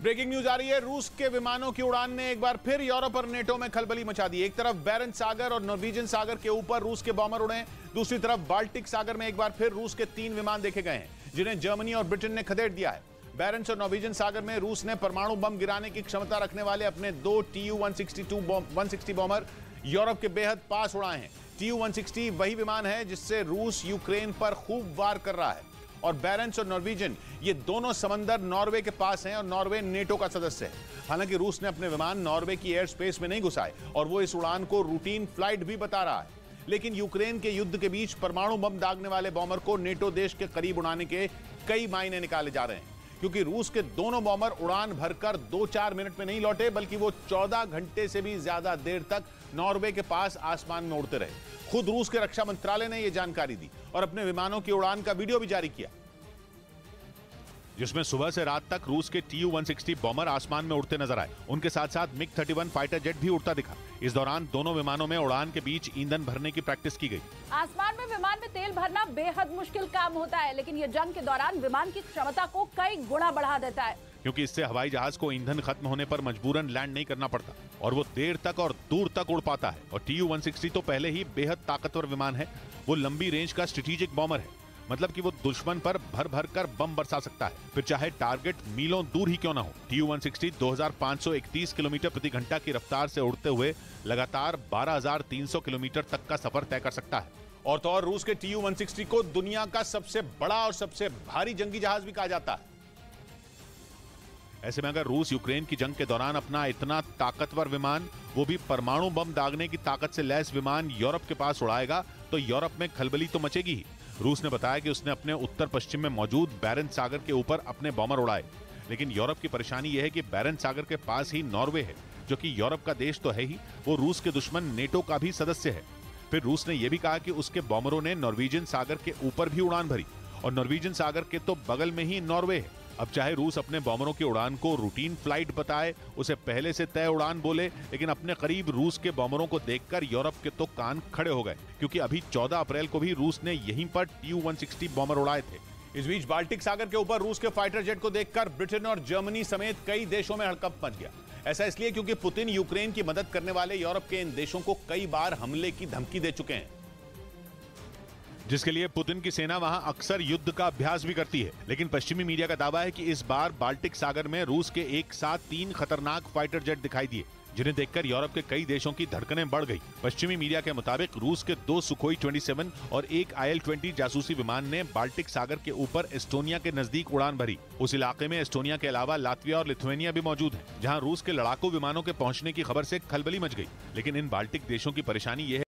Breaking news आ रही है। रूस के विमानों की उड़ान ने एक बार फिर यूरोप और नेटो में खलबली मचा दी। एक तरफ बैरेंट्स सागर और नॉर्वेजियन सागर के ऊपर रूस के बॉम्बर उड़े, दूसरी तरफ बाल्टिक सागर में एक बार फिर रूस के 3 विमान देखे गए हैं, जिन्हें जर्मनी और ब्रिटेन ने खदेड़ दिया है। बैरेंट्स और नॉर्वेजियन सागर में रूस ने परमाणु बम गिराने की क्षमता रखने वाले अपने 2 TU-160 बॉम्बर यूरोप के बेहद पास उड़ाए हैं। TU-160 वही विमान है जिससे रूस यूक्रेन पर खूब वार कर रहा है। और बैरेंट्स और नॉर्वेजियन ये दोनों समंदर नॉर्वे के पास हैं और नॉर्वे नेटो का सदस्य है। हालांकि रूस ने अपने विमान नॉर्वे की एयर स्पेस में नहीं घुसाए और वो इस उड़ान को रूटीन फ्लाइट भी बता रहा है। लेकिन यूक्रेन के युद्ध के बीच परमाणु बम दागने वाले बॉम्बर को नेटो देश के करीब उड़ाने के कई मायने निकाले जा रहे हैं, क्योंकि रूस के दोनों बॉम्बर उड़ान भरकर 2-4 मिनट में नहीं लौटे, बल्कि वो 14 घंटे से भी ज्यादा देर तक नॉर्वे के पास आसमान में उड़ते रहे। खुद रूस के रक्षा मंत्रालय ने यह जानकारी दी और अपने विमानों की उड़ान का वीडियो भी जारी किया, जिसमें सुबह से रात तक रूस के TU-160 बॉम्बर आसमान में उड़ते नजर आए। उनके साथ साथ MiG-31 फाइटर जेट भी उड़ता दिखा। इस दौरान दोनों विमानों में उड़ान के बीच ईंधन भरने की प्रैक्टिस की गई। आसमान में विमान में तेल भरना बेहद मुश्किल काम होता है, लेकिन ये जंग के दौरान विमान की क्षमता को कई गुना बढ़ा देता है, क्योंकि इससे हवाई जहाज को ईंधन खत्म होने पर मजबूरन लैंड नहीं करना पड़ता और वो देर तक और दूर तक उड़ पाता है। और TU-160 तो पहले ही बेहद ताकतवर विमान है। वो लंबी रेंज का स्ट्रेटेजिक बॉम्बर है, मतलब कि वो दुश्मन पर भर भर कर बम बरसा सकता है, फिर चाहे टारगेट मीलों दूर ही क्यों ना हो। TU-160 2531 किलोमीटर प्रति घंटा की रफ्तार से उड़ते हुए लगातार 12300 किलोमीटर तक का सफर तय कर सकता है। और तो और रूस के TU-160 को दुनिया का सबसे बड़ा और सबसे भारी जंगी जहाज भी कहा जाता है। ऐसे में अगर रूस यूक्रेन की जंग के दौरान अपना इतना ताकतवर विमान, वो भी परमाणु बम दागने की ताकत से लैस विमान यूरोप के पास उड़ाएगा, तो यूरोप में खलबली तो मचेगी ही। रूस ने बताया कि उसने अपने उत्तर पश्चिम में मौजूद बैरेंट्स सागर के ऊपर अपने बॉम्बर उड़ाए, लेकिन यूरोप की परेशानी यह है कि बैरेंट्स सागर के पास ही नॉर्वे है, जो कि यूरोप का देश तो है ही, वो रूस के दुश्मन नेटो का भी सदस्य है। फिर रूस ने यह भी कहा कि उसके बॉम्बरों ने नॉर्वेजियन सागर के ऊपर भी उड़ान भरी और नॉर्वेजियन सागर के तो बगल में ही नॉर्वे है। अब चाहे रूस अपने बॉम्बरों की उड़ान को रूटीन फ्लाइट बताए, उसे पहले से तय उड़ान बोले, लेकिन अपने करीब रूस के बॉम्बरों को देखकर यूरोप के तो कान खड़े हो गए, क्योंकि अभी 14 अप्रैल को भी रूस ने यहीं पर TU-160 बॉम्बर उड़ाए थे। इस बीच बाल्टिक सागर के ऊपर रूस के फाइटर जेट को देखकर ब्रिटेन और जर्मनी समेत कई देशों में हड़कंप मच गया। ऐसा इसलिए क्योंकि पुतिन यूक्रेन की मदद करने वाले यूरोप के इन देशों को कई बार हमले की धमकी दे चुके हैं, जिसके लिए पुतिन की सेना वहां अक्सर युद्ध का अभ्यास भी करती है। लेकिन पश्चिमी मीडिया का दावा है कि इस बार बाल्टिक सागर में रूस के एक साथ 3 खतरनाक फाइटर जेट दिखाई दिए, जिन्हें देखकर यूरोप के कई देशों की धड़कनें बढ़ गई। पश्चिमी मीडिया के मुताबिक रूस के 2 सुखोई 27 और एक IL-20 जासूसी विमान ने बाल्टिक सागर के ऊपर एस्टोनिया के नजदीक उड़ान भरी। उस इलाके में एस्टोनिया के अलावा लातविया और लिथुआनिया भी मौजूद है, जहां रूस के लड़ाकू विमानों के पहुंचने की खबर से खलबली मच गई। लेकिन इन बाल्टिक देशों की परेशानी यह है